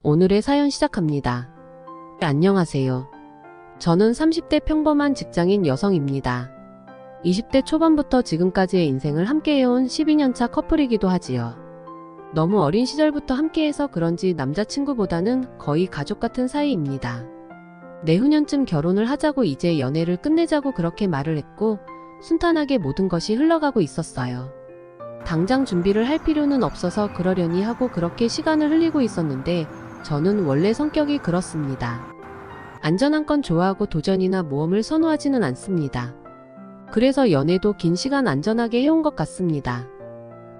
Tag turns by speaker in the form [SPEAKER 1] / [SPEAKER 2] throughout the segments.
[SPEAKER 1] 오늘의 사연 시작합니다. 안녕하세요. 저는 30대 평범한 직장인 여성입니다. 20대 초반부터 지금까지의 인생을 함께해온 12년차 커플이기도 하지요. 너무 어린 시절부터 함께해서 그런지 남자친구보다는 거의 가족 같은 사이입니다. 내후년쯤 결혼을 하자고 이제 연애를 끝내자고 그렇게 말을 했고 순탄하게 모든 것이 흘러가고 있었어요. 당장 준비를 할 필요는 없어서 그러려니 하고 그렇게 시간을 흘리고 있었는데 저는 원래 성격이 그렇습니다. 안전한 건 좋아하고 도전이나 모험을 선호하지는 않습니다. 그래서 연애도 긴 시간 안전하게 해온 것 같습니다.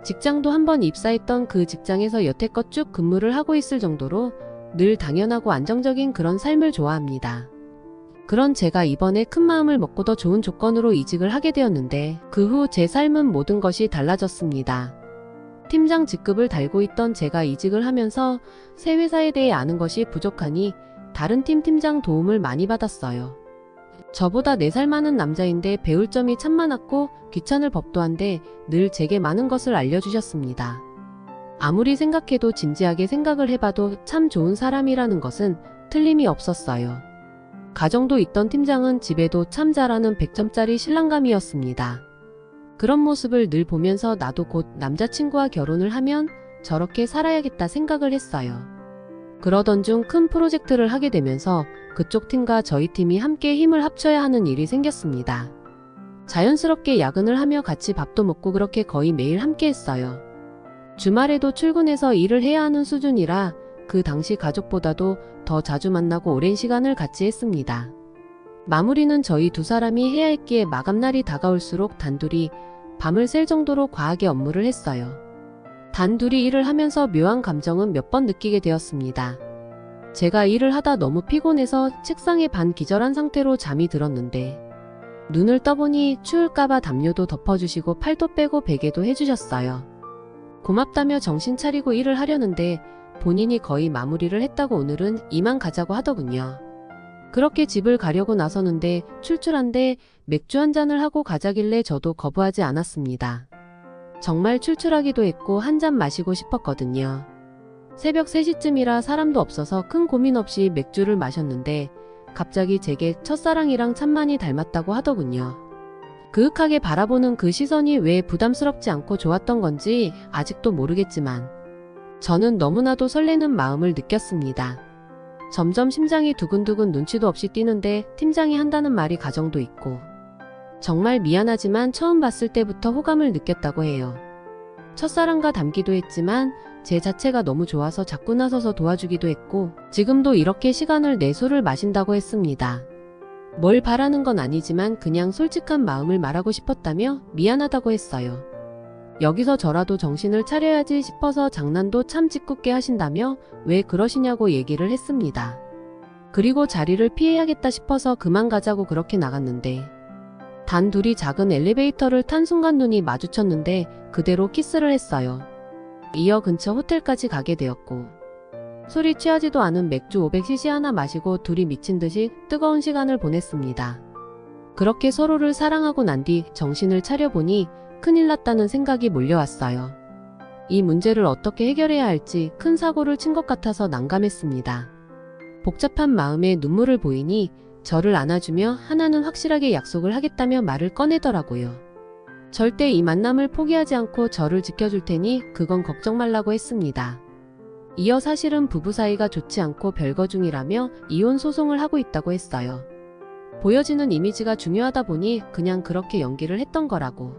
[SPEAKER 1] 직장도 한번 입사했던 그 직장에서 여태껏 쭉 근무를 하고 있을 정도로 늘 당연하고 안정적인 그런 삶을 좋아합니다. 그런 제가 이번에 큰 마음을 먹고 더 좋은 조건으로 이직을 하게 되었는데 그 후 제 삶은 모든 것이 달라졌습니다. 팀장 직급을 달고 있던 제가 이직을 하면서 새 회사에 대해 아는 것이 부족하니 다른 팀 팀장 도움을 많이 받았어요. 저보다 4살 많은 남자인데 배울 점이 참 많았고 귀찮을 법도 한데 늘 제게 많은 것을 알려주셨습니다. 아무리 생각해도 진지하게 생각을 해봐도 참 좋은 사람이라는 것은 틀림이 없었어요. 가정도 있던 팀장은 집에도 참 잘하는 100점짜리 신랑감이었습니다. 그런 모습을 늘 보면서 나도 곧 남자친구와 결혼을 하면 저렇게 살아야겠다 생각을 했어요. 그러던 중 큰 프로젝트를 하게 되면서 그쪽 팀과 저희 팀이 함께 힘을 합쳐야 하는 일이 생겼습니다. 자연스럽게 야근을 하며 같이 밥도 먹고 그렇게 거의 매일 함께 했어요. 주말에도 출근해서 일을 해야 하는 수준이라 그 당시 가족보다도 더 자주 만나고 오랜 시간을 같이 했습니다. 마무리는 저희 두 사람이 해야 했기에 마감날이 다가올수록 단둘이 밤을 샐 정도로 과하게 업무를 했어요. 단둘이 일을 하면서 묘한 감정은 몇 번 느끼게 되었습니다. 제가 일을 하다 너무 피곤해서 책상에 반 기절한 상태로 잠이 들었는데 눈을 떠보니 추울까봐 담요도 덮어주시고 팔도 빼고 베개도 해주셨어요. 고맙다며 정신 차리고 일을 하려는데 본인이 거의 마무리를 했다고 오늘은 이만 가자고 하더군요. 그렇게 집을 가려고 나서는데 출출한데 맥주 한 잔을 하고 가자길래 저도 거부하지 않았습니다. 정말 출출하기도 했고 한 잔 마시고 싶었거든요. 새벽 3시쯤이라 사람도 없어서 큰 고민 없이 맥주를 마셨는데 갑자기 제게 첫사랑이랑 참 많이 닮았다고 하더군요. 그윽하게 바라보는 그 시선이 왜 부담스럽지 않고 좋았던 건지 아직도 모르겠지만 저는 너무나도 설레는 마음을 느꼈습니다. 점점 심장이 두근두근 눈치도 없이 뛰는데 팀장이 한다는 말이 가정도 있고 정말 미안하지만 처음 봤을 때부터 호감을 느꼈다고 해요. 첫사랑과 닮기도 했지만 제 자체가 너무 좋아서 자꾸 나서서 도와주기도 했고 지금도 이렇게 시간을 내 술을 마신다고 했습니다. 뭘 바라는 건 아니지만 그냥 솔직한 마음을 말하고 싶었다며 미안하다고 했어요. 여기서 저라도 정신을 차려야지 싶어서 장난도 참 짓궂게 하신다며 왜 그러시냐고 얘기를 했습니다. 그리고 자리를 피해야겠다 싶어서 그만 가자고 그렇게 나갔는데 단둘이 작은 엘리베이터를 탄 순간 눈이 마주쳤는데 그대로 키스를 했어요. 이어 근처 호텔까지 가게 되었고 술이 취하지도 않은 맥주 500cc 하나 마시고 둘이 미친 듯이 뜨거운 시간을 보냈습니다. 그렇게 서로를 사랑하고 난 뒤 정신을 차려보니 큰일 났다는 생각이 몰려왔어요. 이 문제를 어떻게 해결해야 할지 큰 사고를 친 것 같아서 난감했습니다. 복잡한 마음에 눈물을 보이니 저를 안아주며 하나는 확실하게 약속을 하겠다며 말을 꺼내더라고요. 절대 이 만남을 포기하지 않고 저를 지켜줄 테니 그건 걱정 말라고 했습니다. 이어 사실은 부부 사이가 좋지 않고 별거 중이라며 이혼 소송을 하고 있다고 했어요. 보여지는 이미지가 중요하다 보니 그냥 그렇게 연기를 했던 거라고.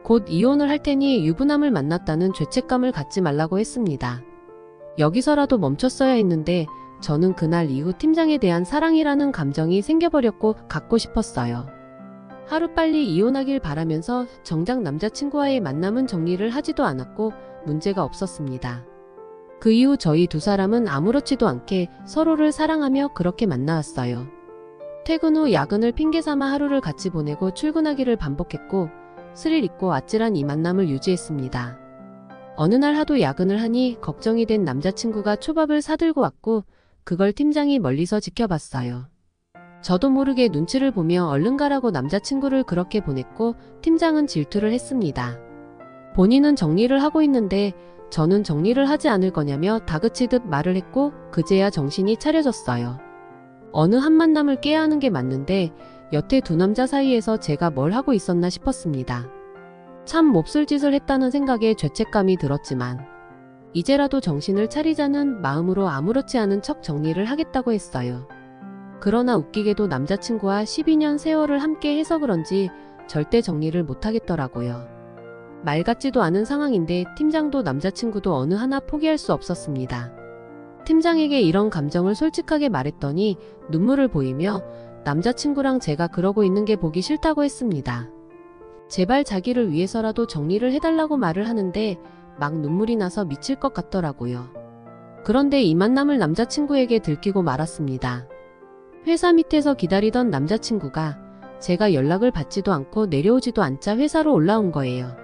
[SPEAKER 1] 곧 이혼을 할 테니 유부남을 만났다는 죄책감을 갖지 말라고 했습니다. 여기서라도 멈췄어야 했는데 저는 그날 이후 팀장에 대한 사랑이라는 감정이 생겨버렸고 갖고 싶었어요. 하루빨리 이혼하길 바라면서 정작 남자친구와의 만남은 정리를 하지도 않았고 문제가 없었습니다. 그 이후 저희 두 사람은 아무렇지도 않게 서로를 사랑하며 그렇게 만나왔어요. 퇴근 후 야근을 핑계삼아 하루를 같이 보내고 출근하기를 반복했고 스릴 있고 아찔한 이 만남을 유지했습니다. 어느 날 하도 야근을 하니 걱정이 된 남자친구가 초밥을 사들고 왔고 그걸 팀장이 멀리서 지켜봤어요. 저도 모르게 눈치를 보며 얼른 가라고 남자친구를 그렇게 보냈고 팀장은 질투를 했습니다. 본인은 정리를 하고 있는데 저는 정리를 하지 않을 거냐며 다그치듯 말을 했고 그제야 정신이 차려졌어요. 어느 한 만남을 깨야 하는 게 맞는데 여태 두 남자 사이에서 제가 뭘 하고 있었나 싶었습니다. 참 몹쓸 짓을 했다는 생각에 죄책감이 들었지만 이제라도 정신을 차리자는 마음으로 아무렇지 않은 척 정리를 하겠다고 했어요. 그러나 웃기게도 남자친구와 12년 세월을 함께 해서 그런지 절대 정리를 못하겠더라고요. 말 같지도 않은 상황인데 팀장도 남자친구도 어느 하나 포기할 수 없었습니다. 팀장에게 이런 감정을 솔직하게 말했더니 눈물을 보이며 남자친구랑 제가 그러고 있는 게 보기 싫다고 했습니다. 제발 자기를 위해서라도 정리를 해달라고 말을 하는데 막 눈물이 나서 미칠 것 같더라고요. 그런데 이 만남을 남자친구에게 들키고 말았습니다. 회사 밑에서 기다리던 남자친구가 제가 연락을 받지도 않고 내려오지도 않자 회사로 올라온 거예요.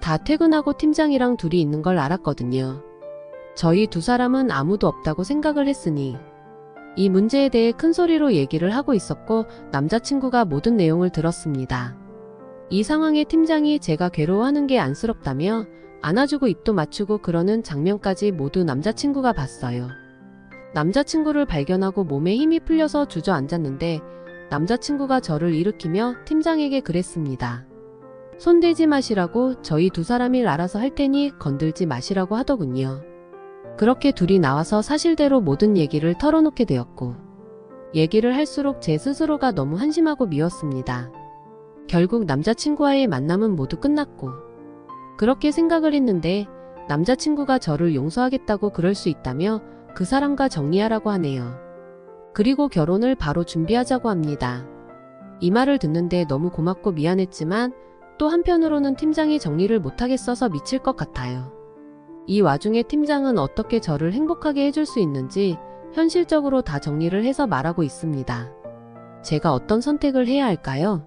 [SPEAKER 1] 다 퇴근하고 팀장이랑 둘이 있는 걸 알았거든요. 저희 두 사람은 아무도 없다고 생각을 했으니 이 문제에 대해 큰 소리로 얘기를 하고 있었고 남자친구가 모든 내용을 들었습니다. 이 상황에 팀장이 제가 괴로워하는 게 안쓰럽다며 안아주고 입도 맞추고 그러는 장면까지 모두 남자친구가 봤어요. 남자친구를 발견하고 몸에 힘이 풀려서 주저앉았는데 남자친구가 저를 일으키며 팀장에게 그랬습니다. 손대지 마시라고, 저희 두 사람이 알아서 할 테니 건들지 마시라고 하더군요. 그렇게 둘이 나와서 사실대로 모든 얘기를 털어놓게 되었고 얘기를 할수록 제 스스로가 너무 한심하고 미웠습니다. 결국 남자친구와의 만남은 모두 끝났고 그렇게 생각을 했는데 남자친구가 저를 용서하겠다고 그럴 수 있다며 그 사람과 정리하라고 하네요. 그리고 결혼을 바로 준비하자고 합니다. 이 말을 듣는데 너무 고맙고 미안했지만 또 한편으로는 팀장이 정리를 못하겠어서 미칠 것 같아요. 이 와중에 팀장은 어떻게 저를 행복하게 해줄 수 있는지 현실적으로 다 정리를 해서 말하고 있습니다. 제가 어떤 선택을 해야 할까요?